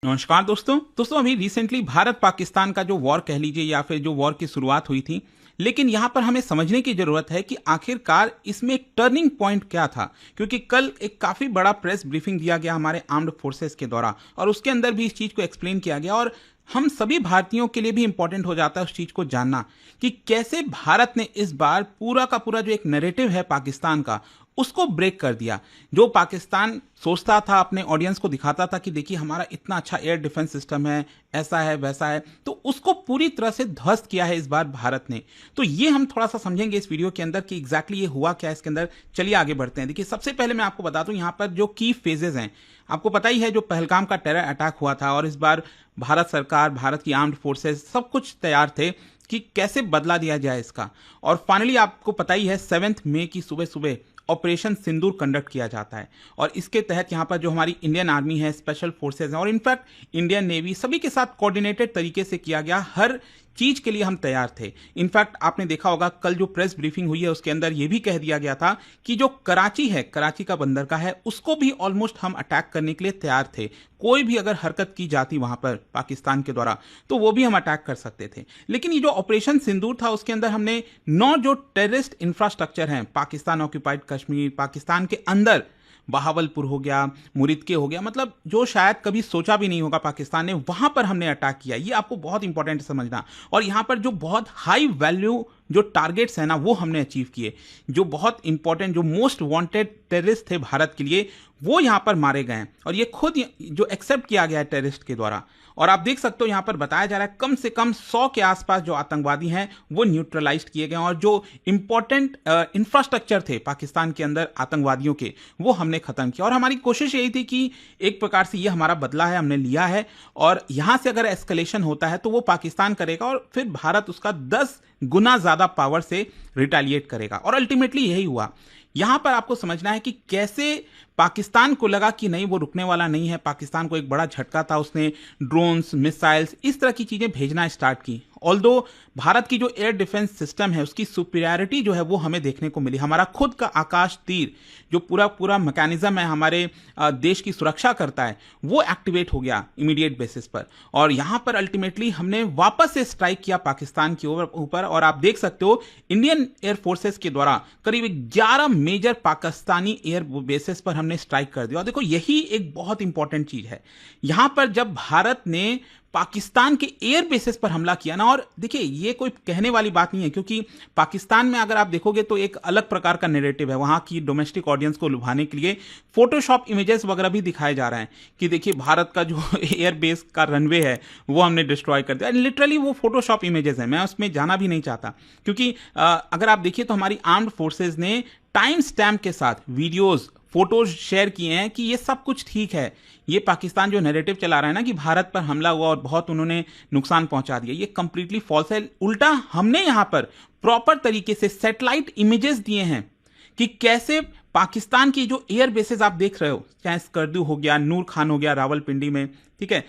नमस्कार दोस्तों अभी रिसेंटली भारत पाकिस्तान का जो वॉर कह लीजिए या फिर जो वॉर की शुरुआत हुई थी। लेकिन यहाँ पर हमें समझने की जरूरत है कि आखिरकार इसमें एक टर्निंग पॉइंट क्या था, क्योंकि कल एक काफी बड़ा प्रेस ब्रीफिंग दिया गया हमारे आर्म्ड फोर्सेस के द्वारा और उसके अंदर भी इस चीज को एक्सप्लेन किया गया और हम सभी भारतीयों के लिए भी इंपॉर्टेंट हो जाता है उस चीज को जानना कि कैसे भारत ने इस बार पूरा का पूरा जो एक नैरेटिव है पाकिस्तान का उसको ब्रेक कर दिया। जो पाकिस्तान सोचता था, अपने ऑडियंस को दिखाता था कि देखिए हमारा इतना अच्छा एयर डिफेंस सिस्टम है, ऐसा है वैसा है, तो उसको पूरी तरह से ध्वस्त किया है इस बार भारत ने। तो ये हम थोड़ा सा समझेंगे इस वीडियो के अंदर कि एग्जैक्टली ये हुआ क्या है इसके अंदर। चलिए आगे बढ़ते हैं। देखिए सबसे पहले मैं आपको बता दूं यहाँ पर जो की फेजेस हैं, आपको पता ही है जो पहलगाम का टेरर अटैक हुआ था और इस बार भारत सरकार, भारत की आर्म्ड फोर्सेस सब कुछ तैयार थे कि कैसे बदला दिया जाए इसका। और फाइनली आपको पता ही है 7 मई की सुबह सुबह ऑपरेशन सिंदूर कंडक्ट किया जाता है और इसके तहत यहाँ पर जो हमारी इंडियन आर्मी है, स्पेशल फोर्सेज है और इनफैक्ट इंडियन नेवी, सभी के साथ कोऑर्डिनेटेड तरीके से किया गया। हर चीज के लिए हम तैयार थे। इनफैक्ट आपने देखा होगा कल जो प्रेस ब्रीफिंग हुई है उसके अंदर यह भी कह दिया गया था कि जो कराची है, कराची का बंदरगाह है, उसको भी ऑलमोस्ट हम अटैक करने के लिए तैयार थे। कोई भी अगर हरकत की जाती वहां पर पाकिस्तान के द्वारा तो वो भी हम अटैक कर सकते थे। लेकिन ये जो ऑपरेशन सिंदूर था उसके अंदर हमने 9 जो टेररिस्ट इंफ्रास्ट्रक्चर हैं पाकिस्तान ऑक्यूपाइड कश्मीर, पाकिस्तान के अंदर बहावलपुर हो गया, मुरिदके हो गया, मतलब जो शायद कभी सोचा भी नहीं होगा पाकिस्तान ने, वहां पर हमने अटैक किया। ये आपको बहुत इंपॉर्टेंट समझना। और यहां पर जो बहुत हाई वैल्यू जो टारगेट्स है ना वो हमने अचीव किए। जो बहुत इंपॉर्टेंट, जो मोस्ट वांटेड टेररिस्ट थे भारत के लिए, वो यहां पर मारे गए और ये खुद जो एक्सेप्ट किया गया है टेररिस्ट के द्वारा। और आप देख सकते हो यहां पर बताया जा रहा है कम से कम 100 के आसपास जो आतंकवादी हैं वो न्यूट्रलाइज किए गए और जो इंपॉर्टेंट इंफ्रास्ट्रक्चर थे पाकिस्तान के अंदर आतंकवादियों के, वो हमने खत्म किया। और हमारी कोशिश यही थी कि एक प्रकार से ये हमारा बदला है, हमने लिया है और यहां से अगर एस्केलेशन होता है तो वो पाकिस्तान करेगा और फिर भारत उसका 10 गुना ज्यादा पावर से रिटेलिएट करेगा। और अल्टीमेटली यही हुआ। यहां पर आपको समझना है कि कैसे पाकिस्तान को लगा कि नहीं, वो रुकने वाला नहीं है। पाकिस्तान को एक बड़ा झटका था, उसने ड्रोन्स, मिसाइल्स, इस तरह की चीजें भेजना स्टार्ट की। ऑल्दो भारत की जो एयर डिफेंस सिस्टम है उसकी सुपीरियरिटी जो है वो हमें देखने को मिली। हमारा खुद का आकाश तीर जो पूरा पूरा मैकेनिज्म है हमारे देश की सुरक्षा करता है, वो एक्टिवेट हो गया इमीडिएट बेसिस पर। और यहां पर अल्टीमेटली हमने वापस से स्ट्राइक किया पाकिस्तान के ऊपर। और आप देख सकते हो इंडियन एयर फोर्सेस के द्वारा करीब 11 मेजर पाकिस्तानी एयर बेसिस पर हमने स्ट्राइक कर दिया। और देखो यही एक बहुत इंपॉर्टेंट चीज है। यहां पर जब भारत ने पाकिस्तान के एयर बेसिस पर हमला किया ना, और देखिए ये कोई कहने वाली बात नहीं है, क्योंकि पाकिस्तान में अगर आप देखोगे तो एक अलग प्रकार का नैरेटिव है। वहां की डोमेस्टिक ऑडियंस को लुभाने के लिए फोटोशॉप इमेजेस वगैरह भी दिखाए जा रहे हैं कि देखिए भारत का जो एयर बेस का रनवे है वो हमने डिस्ट्रॉय कर दिया। लिटरली वो फोटोशॉप इमेजेस है, मैं उसमें जाना भी नहीं चाहता, क्योंकि अगर आप देखिए तो हमारी आर्म्ड फोर्सेज ने टाइम स्टैम्प के साथ वीडियोज, फोटोज शेयर किए हैं कि ये सब कुछ ठीक है। ये पाकिस्तान जो नैरेटिव चला रहा है ना कि भारत पर हमला हुआ और बहुत उन्होंने नुकसान पहुंचा दिया, ये कंप्लीटली फॉल्स है। उल्टा हमने यहां पर प्रॉपर तरीके से सैटेलाइट इमेजेस दिए हैं कि कैसे पाकिस्तान की जो एयर बेसेस आप देख रहे हो, चाहे स्कर्दू हो गया, नूर खान हो गया रावलपिंडी में, ठीक है,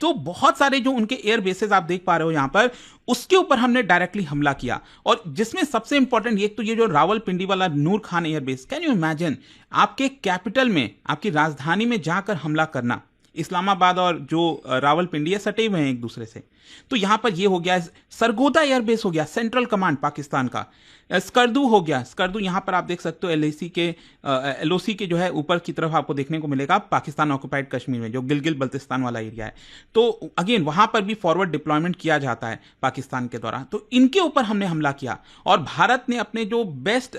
तो बहुत सारे जो उनके एयर बेसेस आप देख पा रहे हो यहां पर, उसके ऊपर हमने डायरेक्टली हमला किया। और जिसमें सबसे इंपॉर्टेंट एक तो ये जो रावलपिंडी वाला Nur Khan air base, can you imagine आपके कैपिटल में, आपकी राजधानी में जाकर हमला करना। इस्लामाबाद और जो रावलपिंडी है सटे हुए हैं एक दूसरे से। तो यहां पर ये हो गया, सरगोदा एयरबेस हो गया, सेंट्रल कमांड पाकिस्तान का। स्कर्दू हो गया, स्कर्दू यहां पर आप देख सकते हो एलओसी के जो है ऊपर की तरफ आपको देखने को मिलेगा पाकिस्तान ऑक्यूपाइड कश्मीर में, जो गिलगिल बल्तिस्तान वाला एरिया है। तो अगेन वहां पर भी फॉरवर्ड डिप्लॉयमेंट किया जाता है पाकिस्तान के द्वारा। तो इनके ऊपर हमने हमला किया और भारत ने अपने जो बेस्ट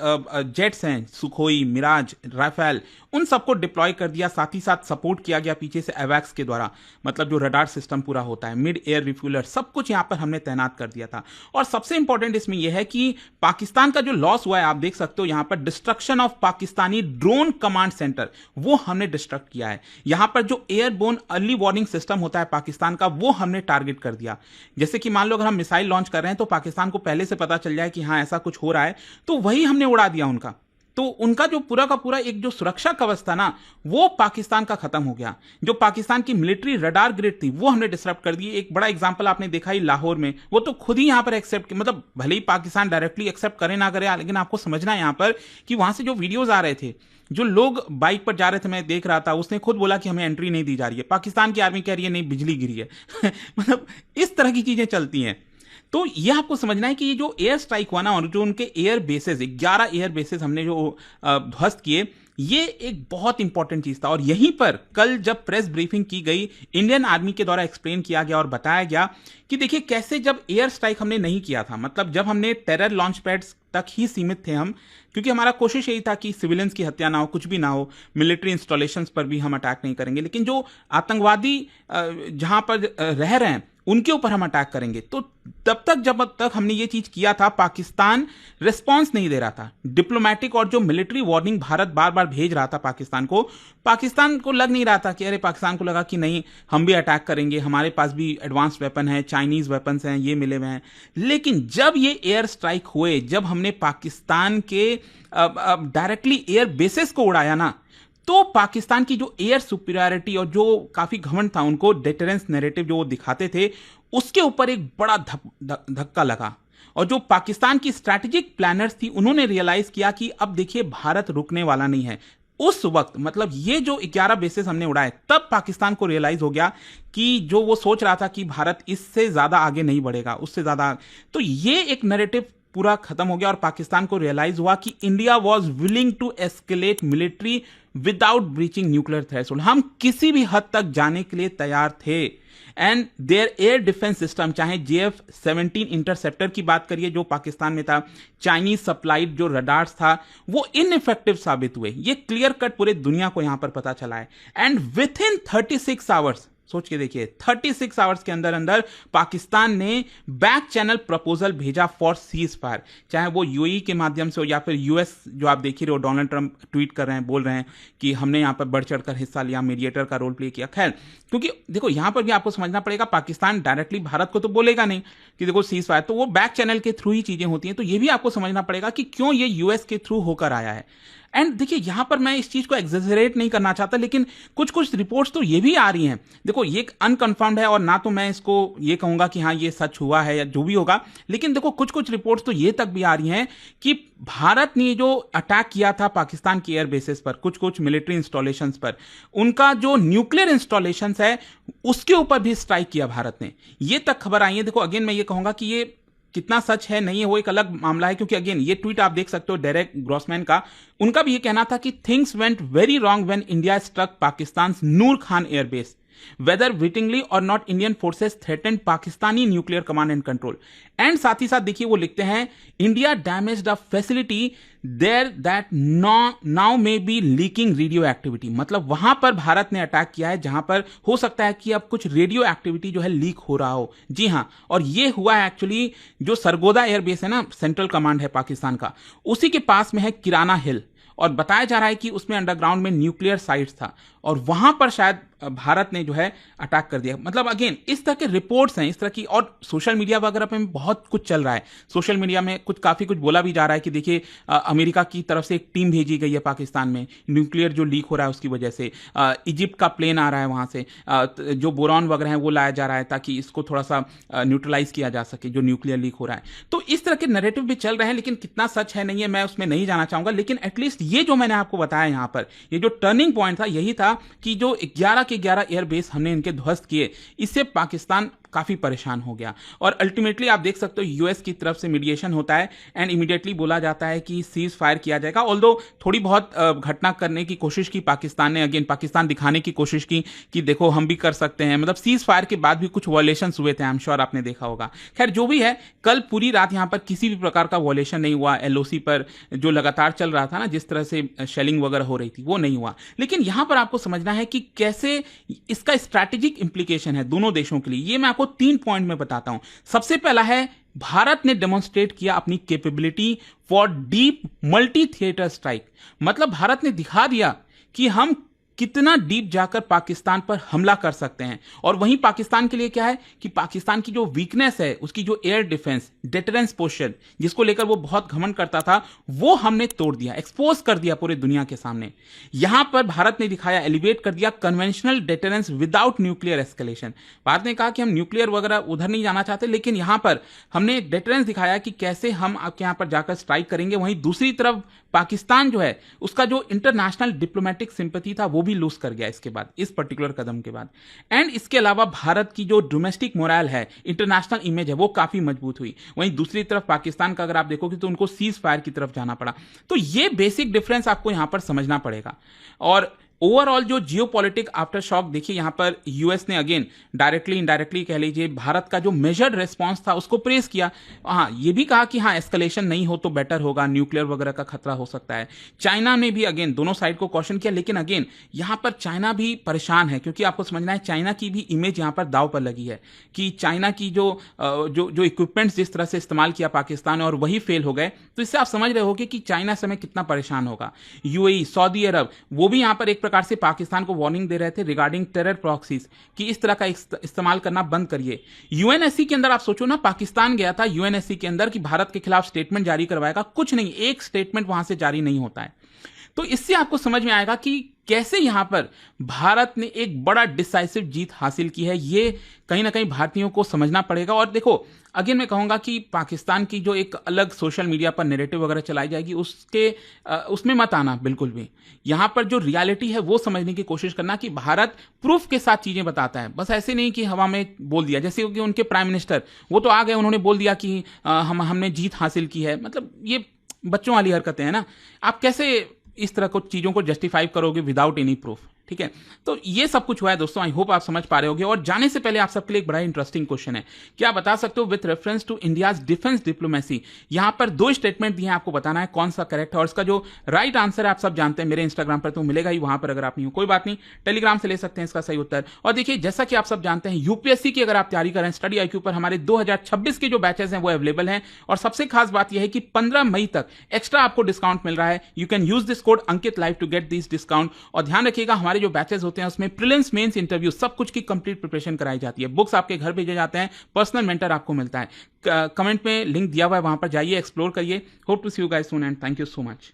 जेट्स हैं, सुखोई, मिराज, राफेल, उन सबको डिप्लॉय कर दिया। साथ ही साथ सपोर्ट किया गया पीछे से एवैक्स के द्वारा, मतलब जो रडार सिस्टम पूरा होता है, मिड एयर रिफ्यूलर, सब कुछ यहां पर हमने तैनात कर दिया था। और सबसे इंपॉर्टेंट इसमें यह है कि पाकिस्तान का जो लॉस हुआ है, आप देख सकते हो यहां पर destruction of Pakistani drone command centre, वो हमने डिस्ट्रक्ट किया है। यहां पर जो एयरबोर्न अर्ली वार्निंग सिस्टम होता है पाकिस्तान का, वो हमने टारगेट कर दिया। जैसे कि मान लो अगर हम मिसाइल लॉन्च कर रहे हैं तो पाकिस्तान को पहले से पता चल जाए कि हाँ ऐसा कुछ हो रहा है, तो वही हमने उड़ा दिया उनका। तो उनका जो पूरा का पूरा एक जो सुरक्षा कवच था ना, वो पाकिस्तान का खत्म हो गया। जो पाकिस्तान की मिलिट्री रडार ग्रिड थी वो हमने डिसरप्ट कर दी। एक बड़ा एग्जांपल आपने देखा ही लाहौर में, वो तो खुद ही यहां पर एक्सेप्ट, मतलब भले ही पाकिस्तान डायरेक्टली एक्सेप्ट करे ना करे, लेकिन आपको समझना है यहां पर कि वहां से जो वीडियोज आ रहे थे, जो लोग बाइक पर जा रहे थे, मैं देख रहा था, उसने खुद बोला कि हमें एंट्री नहीं दी जा रही है। पाकिस्तान की आर्मी कह रही है नहीं, बिजली गिरी है। मतलब इस तरह की चीजें चलती हैं। तो यह आपको समझना है कि ये जो एयर स्ट्राइक हुआ ना, और जो उनके एयर बेसेस 11 एयर बेसेस हमने जो ध्वस्त किए, ये एक बहुत इंपॉर्टेंट चीज था। और यहीं पर कल जब प्रेस ब्रीफिंग की गई, इंडियन आर्मी के द्वारा एक्सप्लेन किया गया और बताया गया कि देखिए कैसे जब एयर स्ट्राइक हमने नहीं किया था, मतलब जब हमने टेरर लॉन्च पैड्स तक ही सीमित थे हम, क्योंकि हमारा कोशिश यही था कि सिविलियंस की हत्या ना हो, कुछ भी ना हो, मिलिट्री इंस्टॉलेशंस पर भी हम अटैक नहीं करेंगे, लेकिन जो आतंकवादी जहां पर रह रहे हैं उनके ऊपर हम अटैक करेंगे। तो तब तक जब तक हमने ये चीज किया था, पाकिस्तान रिस्पांस नहीं दे रहा था। डिप्लोमेटिक और जो मिलिट्री वार्निंग भारत बार बार भेज रहा था पाकिस्तान को लग नहीं रहा था कि अरे, पाकिस्तान को लगा कि नहीं, हम भी अटैक करेंगे, हमारे पास भी एडवांस वेपन है, चाइनीज वेपन्स हैं, ये मिले हुए हैं। लेकिन जब ये एयर स्ट्राइक हुए, जब हमने पाकिस्तान के डायरेक्टली एयर बेसिस को उड़ाया ना, तो पाकिस्तान की जो एयर सुपीरियरिटी और जो काफी घमंड था उनको, डेटरेंस नैरेटिव जो वो दिखाते थे, उसके ऊपर एक बड़ा धक्का लगा। और जो पाकिस्तान की स्ट्रैटेजिक प्लानर्स थी, उन्होंने रियलाइज किया कि अब देखिए भारत रुकने वाला नहीं है। उस वक्त, मतलब ये जो 11 बेसेस हमने उड़ाए, तब पाकिस्तान को रियलाइज हो गया कि जो वो सोच रहा था कि भारत इससे ज्यादा आगे नहीं बढ़ेगा, उससे ज्यादा, तो ये एक नैरेटिव पूरा खत्म हो गया। और पाकिस्तान को रियलाइज हुआ कि India was willing to escalate military without breaching nuclear threshold. हम किसी भी हद तक जाने के लिए तैयार थे। And their air defence system, चाहे JF-17 इंटरसेप्टर की बात करिए जो पाकिस्तान में था, चाइनीज सप्लाइड जो रडार्स था, वो इनइफेक्टिव साबित हुए। ये क्लियर कट पूरे दुनिया को यहां पर पता चला है। एंड विद इन 36 आवर्स, सोच के देखिए, 36 आवर्स के अंदर अंदर पाकिस्तान ने बैक चैनल प्रपोजल भेजा फॉर सीज फायर, चाहे वो यूएई के माध्यम से हो या फिर यूएस, जो आप देख ही रहे हो, डोनाल्ड ट्रंप ट्वीट कर रहे हैं, बोल रहे हैं कि हमने यहां पर बढ़ चढ़कर हिस्सा लिया, मीडिएटर का रोल प्ले किया। खैर, क्योंकि देखो यहां पर भी आपको समझना पड़ेगा, पाकिस्तान डायरेक्टली भारत को तो बोलेगा नहीं कि देखो सीज फायर, तो वो बैक चैनल के थ्रू ही चीजें होती हैं। तो ये भी आपको समझना पड़ेगा कि क्यों ये यूएस के थ्रू होकर आया है। एंड देखिए यहां पर मैं इस चीज को एग्जेजरेट नहीं करना चाहता, लेकिन कुछ कुछ रिपोर्ट्स तो ये भी आ रही हैं। देखो ये अनकन्फर्म्ड है और ना तो मैं इसको ये कहूंगा कि हाँ ये सच हुआ है या जो भी होगा, लेकिन देखो कुछ कुछ रिपोर्ट्स तो ये तक भी आ रही हैं कि भारत ने जो अटैक किया था पाकिस्तान की एयर बेसिस पर, कुछ कुछ मिलिट्री इंस्टॉलेशंस पर, उनका जो न्यूक्लियर इंस्टॉलेशंस है उसके ऊपर भी स्ट्राइक किया भारत ने, ये तक खबर आई है। देखो अगेन मैं ये कहूंगा कि ये कितना सच है नहीं है वो एक अलग मामला है, क्योंकि अगेन ये ट्वीट आप देख सकते हो डेरेक ग्रॉसमैन का, उनका भी ये कहना था कि things went very wrong when India struck Pakistan Noor Khan airbase, whether wittingly or not, Indian forces threatened Pakistani nuclear command and control. And साथ ही साथ देखिए वो लिखते हैं, India damaged a facility there that now may be leaking radioactivity, मतलब वहां पर भारत ने अटैक किया है जहां पर हो सकता है कि अब कुछ रेडियो एक्टिविटी जो है लीक हो रहा हो। जी हां, और ये हुआ है एक्चुअली जो सरगोदा एयरबेस है ना, सेंट्रल कमांड है पाकिस्तान का, उसी के पास में है किराना हिल, और बताया जा रहा है कि उसमें अंडरग्राउंड में न्यूक्लियर साइट्स था और वहां पर शायद भारत ने जो है अटैक कर दिया। मतलब अगेन इस तरह के रिपोर्ट्स हैं, इस तरह की, और सोशल मीडिया वगैरह में बहुत कुछ चल रहा है। सोशल मीडिया में काफी कुछ बोला भी जा रहा है कि देखिए अमेरिका की तरफ से एक टीम भेजी गई है पाकिस्तान में, न्यूक्लियर जो लीक हो रहा है उसकी वजह से। इजिप्ट का प्लेन आ रहा है वहां से, जो बोरॉन वगैरह है वो लाया जा रहा है ताकि इसको थोड़ा सा न्यूट्रलाइज किया जा सके जो न्यूक्लियर लीक हो रहा है। तो इस तरह के नैरेटिव भी चल रहे हैं, लेकिन कितना सच है नहीं है मैं उसमें नहीं जाना चाहूंगा। लेकिन एटलीस्ट ये जो मैंने आपको बताया यहां पर, ये जो टर्निंग पॉइंट था यही था कि जो 11 के 11 एयरबेस हमने इनके ध्वस्त किए, इससे पाकिस्तान काफी परेशान हो गया। और अल्टीमेटली आप देख सकते हो यूएस की तरफ से मीडिएशन होता है एंड इमीडिएटली बोला जाता है कि सीज फायर किया जाएगा। ऑल्दो थोड़ी बहुत घटना करने की कोशिश की पाकिस्तान ने, अगेन पाकिस्तान दिखाने की कोशिश की कि देखो हम भी कर सकते हैं, मतलब सीज फायर के बाद भी कुछ वॉयलेशंस हुए थे, आई एम श्योर आपने देखा होगा। खैर जो भी है, कल पूरी रात यहां पर किसी भी प्रकार का वॉयलेशन नहीं हुआ। एलओसी पर जो लगातार चल रहा था ना, जिस तरह से शेलिंग वगैरह हो रही थी, वो नहीं हुआ। लेकिन यहां पर आपको समझना है कि कैसे इसका स्ट्रैटेजिक इंप्लीकेशन है दोनों देशों के लिए। ये मैं आपको 3 पॉइंट में बताता हूं। सबसे पहला है, भारत ने डेमोन्स्ट्रेट किया अपनी capability for deep multi theatre strike, मतलब भारत ने दिखा दिया कि हम कितना डीप जाकर पाकिस्तान पर हमला कर सकते हैं। और वहीं पाकिस्तान के लिए क्या है कि पाकिस्तान की जो वीकनेस है, उसकी जो एयर डिफेंस डिटरेंस पोस्चर जिसको लेकर वो बहुत घमंड करता था, वो हमने तोड़ दिया, एक्सपोज कर दिया पूरे दुनिया के सामने। यहां पर भारत ने दिखाया, एलिवेट कर दिया conventional deterrence without nuclear escalation. Bharat ने कहा कि हम न्यूक्लियर वगैरह उधर नहीं जाना चाहते, लेकिन यहां पर हमने एक डिटरेंस दिखाया कि कैसे हम आपके यहां पर जाकर स्ट्राइक करेंगे। वहीं दूसरी तरफ पाकिस्तान जो है, उसका जो इंटरनेशनल डिप्लोमेटिक सिंपैथी था वो भी लूज कर गया इसके बाद, इस पर्टिकुलर कदम के बाद। एंड इसके अलावा भारत की जो डोमेस्टिक मोरल है, इंटरनेशनल इमेज है, वो काफी मजबूत हुई। वहीं दूसरी तरफ पाकिस्तान का अगर आप देखोगे तो उनको सीज फायर की तरफ जाना पड़ा। तो ये बेसिक डिफरेंस आपको यहां पर समझना पड़ेगा। और ओवरऑल जो जियोपॉलिटिक आफ्टर शॉक देखिए, यहां पर यूएस ने अगेन डायरेक्टली इनडायरेक्टली कह लीजिए भारत का जो मेजर्ड रिस्पांस था उसको प्रेस किया। हाँ, ये भी कहा कि हाँ एस्केलेशन नहीं हो तो बेटर होगा, न्यूक्लियर वगैरह का खतरा हो सकता है। चाइना ने भी अगेन दोनों साइड को क्वेश्चन किया, लेकिन अगेन यहां पर चाइना भी परेशान है, क्योंकि आपको समझना है चाइना की भी इमेज यहां पर दाव पर लगी है कि चाइना की जो इक्विपमेंट्स जिस तरह से इस्तेमाल किया पाकिस्तान और वही फेल हो गए, तो इससे आप समझ रहे होगे कि चाइना समय कितना परेशान होगा। यूएई, सऊदी अरब, वो भी यहां पर एक प्रकार से पाकिस्तान को वार्निंग दे रहे थे रिगार्डिंग टेरर प्रॉक्सीज कि इस तरह का इस्तेमाल करना बंद करिए। यूएनएससी के अंदर आप सोचो ना, पाकिस्तान गया था यूएनएससी के अंदर कि भारत के खिलाफ स्टेटमेंट जारी करवाएगा, कुछ नहीं, एक स्टेटमेंट वहां से जारी नहीं होता है। तो इससे आपको समझ में आएगा कि कैसे यहां पर भारत ने एक बड़ा डिसाइसिव जीत हासिल की है। ये कहीं ना कहीं भारतीयों को समझना पड़ेगा। और देखो, अगेन मैं कहूंगा कि पाकिस्तान की जो एक अलग सोशल मीडिया पर नैरेटिव वगैरह चलाई जाएगी, उसमें मत आना बिल्कुल भी। यहां पर जो रियलिटी है वो समझने की कोशिश करना कि भारत प्रूफ के साथ चीजें बताता है, बस ऐसे नहीं कि हवा में बोल दिया। जैसे कि उनके प्राइम मिनिस्टर वो तो आ गए, उन्होंने बोल दिया कि हमने जीत हासिल की है। मतलब ये बच्चों वाली हरकतें हैं ना। आप कैसे इस तरह को चीजों को जस्टिफाई करोगे विदाउट एनी प्रूफ? ठीक है, तो ये सब कुछ हुआ है दोस्तों। आई होप आप समझ पा रहे होगे। और जाने से पहले आप सबके लिए एक बड़ा इंटरेस्टिंग क्वेश्चन है, क्या बता सकते हो with reference to India's defence diplomacy, यहां पर दो स्टेटमेंट दिए हैं, आपको बताना है कौन सा करेक्ट है। और इसका जो राइट आंसर है आप सब जानते हैं, मेरे इंस्टाग्राम पर तो मिलेगा ही, वहां पर अगर आप नहीं हो कोई बात नहीं, टेलीग्राम से ले सकते हैं इसका सही उत्तर। और देखिए, जैसा कि आप सब जानते हैं, यूपीएससी की अगर आप तैयारी करें, स्टडी आईक्यू पर हमारे 2026 के जो बैचेस हैं वो अवेलेबल हैं। और सबसे खास बात यह है कि 15 मई तक एक्स्ट्रा आपको डिस्काउंट मिल रहा है। You can use this code Ankit live to get this discount. और ध्यान रखिएगा, हमारे जो बैचेस होते हैं उसमें प्रीलिम्स, मेंस, इंटरव्यू सब कुछ की कंप्लीट प्रिपरेशन कराई जाती है। बुक्स आपके घर भेजे जाते हैं, पर्सनल मेंटर आपको मिलता है। कमेंट में लिंक दिया हुआ है, वहां पर जाइए, एक्सप्लोर करिए। Hope to see you guys soon and thank you so much.